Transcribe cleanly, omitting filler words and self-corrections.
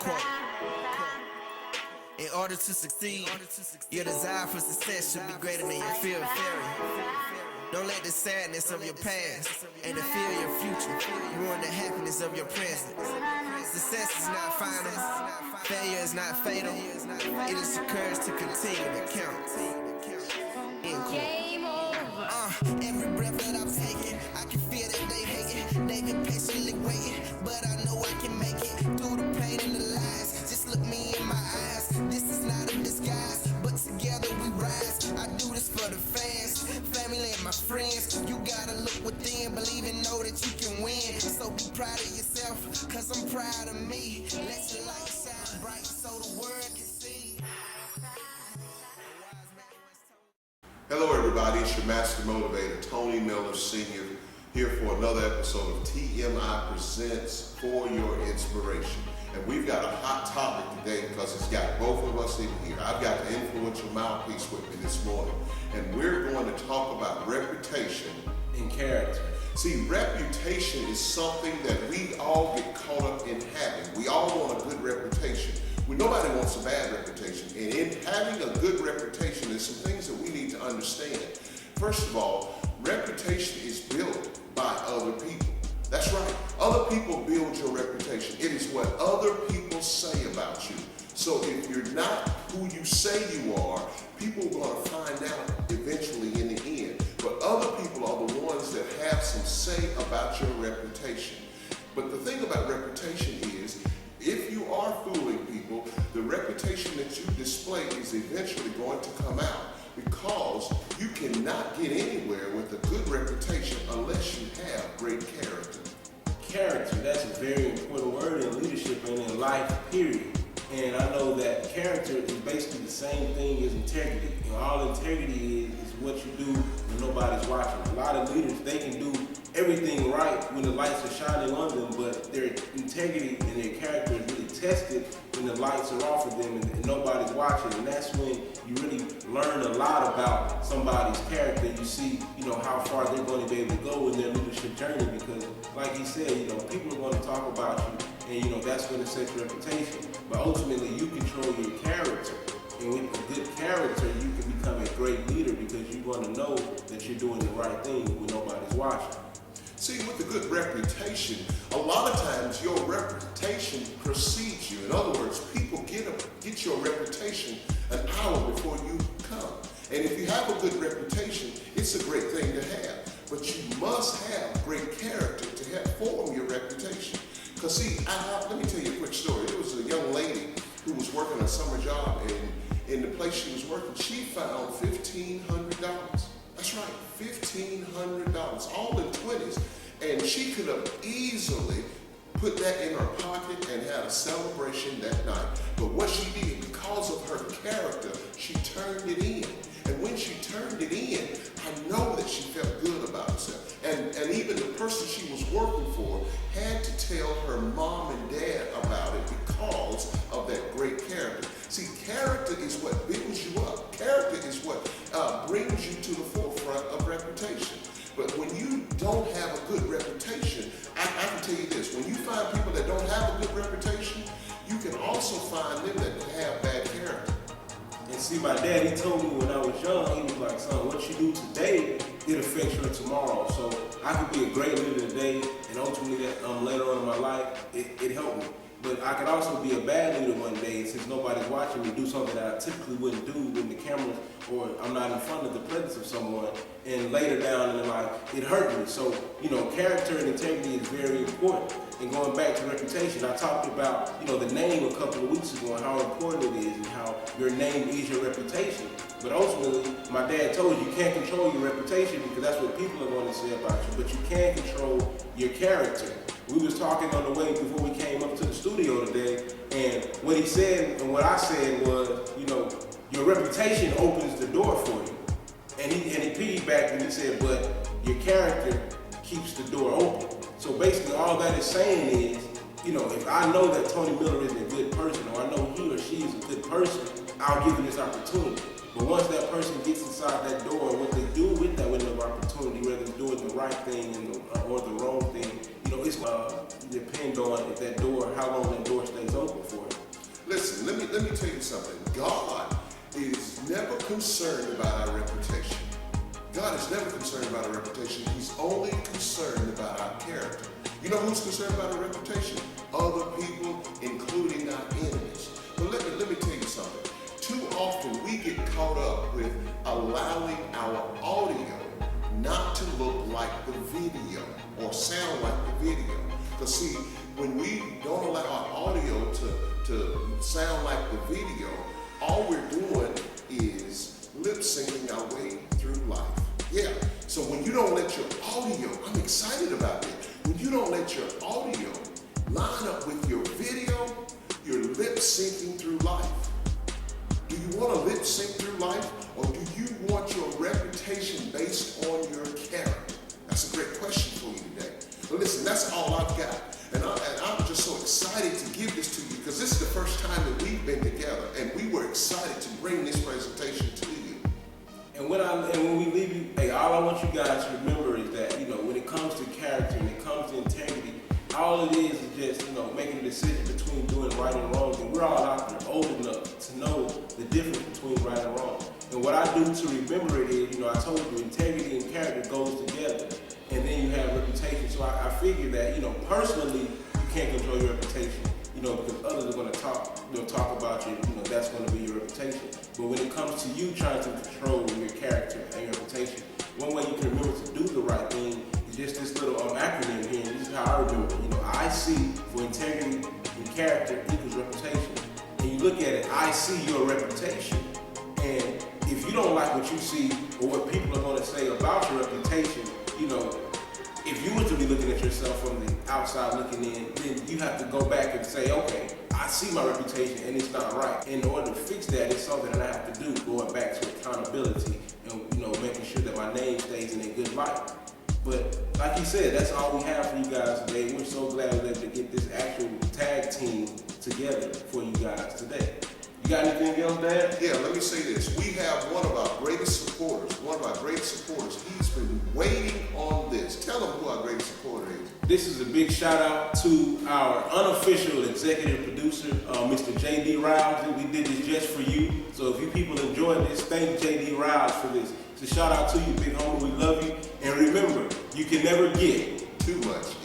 Quote. In order to succeed, your desire for success should be greater than your fear of failure. Don't let the sadness of your past and the fear of your future ruin the happiness of your present. Success is not final, failure is not fatal. It is the courage to continue to count. End quote. Every breath that I'm taking, I can feel that they hating. They've been patiently waiting, but I know I can make it through the pain and the lies. Just look me in my eyes. This is not a disguise, but together we rise. I do this for the fans, family and my friends. You gotta look within, believe and know that you can win. So be proud of yourself, cause I'm proud of me. Let your light shine bright so the world can see. Hello everybody, it's your Master Motivator, Tony Miller Sr., here for another episode of TMI Presents For Your Inspiration. And we've got a hot topic today because it's got both of us in here. I've got the influential mouthpiece with me this morning. And we're going to talk about reputation and character. See, reputation is something that we all get caught up in having. We all want a good reputation. Nobody wants a bad reputation. And in having a good reputation, there's some things that we need to understand. First of all, reputation is built by other people. That's right. Other people build your reputation. It is what other people say about you. So if you're not who you say you are, people are going to find out eventually in the end. But other people are the ones that have some say about your reputation. But the thing about reputation is, if you are fooling people, the reputation that you display is eventually going to come out, because you cannot get anywhere with a good reputation unless you have great character. Character, that's a very important word in leadership and in life, period. And I know that character is basically the same thing as integrity. You know, all integrity is what you do when nobody's watching. A lot of leaders, they can do everything right when the lights are shining on them, but their integrity and their character is really tested when the lights are off of them and nobody's watching. And that's when you really learn a lot about somebody's character. You see, how far they're going to be able to go in their leadership journey, because like he said, people are going to talk about you, and that's going to set your reputation. But ultimately, you control your character. And with a good character, you can become a great leader, because you're going to know that you're doing the right thing when nobody's watching. See, with a good reputation, a lot of times your reputation precedes you. In other words, people get your reputation an hour before you come. And if you have a good reputation, it's a great thing to have. But you must have great character to help form your reputation. Because see, let me tell you a quick story. There was a young lady who was working a summer job, and in the place she was working, she found $1,500. That's right, $1,500, all in 20s. And she could have easily put that in her pocket and had a celebration that night. But what she did, because of her character, she turned it in. And when she turned it in, I know that she felt good about herself. And even the person she was working for had to tell her mom and dad about it because of that great character. See, character is what builds you up. Character is what brings you to the forefront of reputation. But when you don't have a good reputation, I can tell you this, when you find people that don't have a good reputation, you can also find them that have bad character. And see, my dad, he told me when I was young, he was like, son, what you do today, it affects your tomorrow. So I could be a great leader today, and ultimately later on in my life, it helped me. But I could also be a bad leader one day, and since nobody's watching me, do something that I typically wouldn't do when the cameras, or I'm not in front of the presence of someone, and later down in life, it hurt me. So, character and integrity is very important. And going back to reputation, I talked about, the name a couple of weeks ago and how important it is and how your name is your reputation. But ultimately, my dad told you can't control your reputation, because that's what people are going to say about you, but you can control your character. We was talking on the way before we came up to the studio today, and what he said and what I said was, your reputation opens the door for you. And he piggybacked and he said, but your character keeps the door open. So basically all that is saying is, if I know that Tony Miller is a good person, or I know he or she is a good person, I'll give him this opportunity. But once that person gets inside that door, what they do with that window of opportunity, whether it's doing the right thing or the wrong thing, it's going to depend on if that door, how long that door stays open for. listen, let me tell you something. God is never concerned about our reputation. God is never concerned about our reputation. He's only concerned about our character. You know who's concerned about our reputation? Other people, including our enemies. But let me tell you something. Too often we get caught up with allowing our audio not to look like the video or sound like the video. Because see, when we don't allow our audio to sound like the video, all we're doing is lip syncing our way through life. Yeah, so when you don't let your audio, I'm excited about it. When you don't let your audio line up with your video, you're lip syncing through life. Do you want to lip sync through life, or do you want your reputation based on your character? That's a great question for you today. But listen, that's all I've got. And I'm just so excited to give this to you because this is the first time that we've been together, and we were excited to bring this presentation to you. And when we leave you, hey, all I want you guys to remember is that, when it comes to character and it comes to integrity, all it is just, making a decision between doing right and wrong. And we're all out there old enough to know the difference between right and wrong. And what I do to remember it is, I told you integrity and character goes together. And then you have reputation. So I figure that, personally, you can't control your reputation, because others are going to talk about you, that's going to be your reputation. But when it comes to you trying to control your character and your reputation, one way you can remember to do the right thing is just this little acronym here, and this is how I remember. IC for integrity and character equals reputation. And you look at it, I see your reputation. And if you don't like what you see or what people are going to say about your reputation, if you were to be looking at yourself from the outside looking in, then you have to go back and say, okay, I see my reputation and it's not right. In order to fix that, it's something that I have to do, going back to accountability and making sure that my name stays in a good light. But like you said, that's all we have for you guys today. We're so glad we were able to get this actual tag team together for you guys today. You got anything else, Dad? Yeah, let me say this. We have one of our greatest supporters. He's been waiting on this. Tell him who our greatest supporter is. This is a big shout out to our unofficial executive producer, Mr. J.D. Riles. We did this just for you. So if you people enjoyed this, thank J.D. Riles for this. So shout out to you, big homie. We love you. And remember, you can never get too much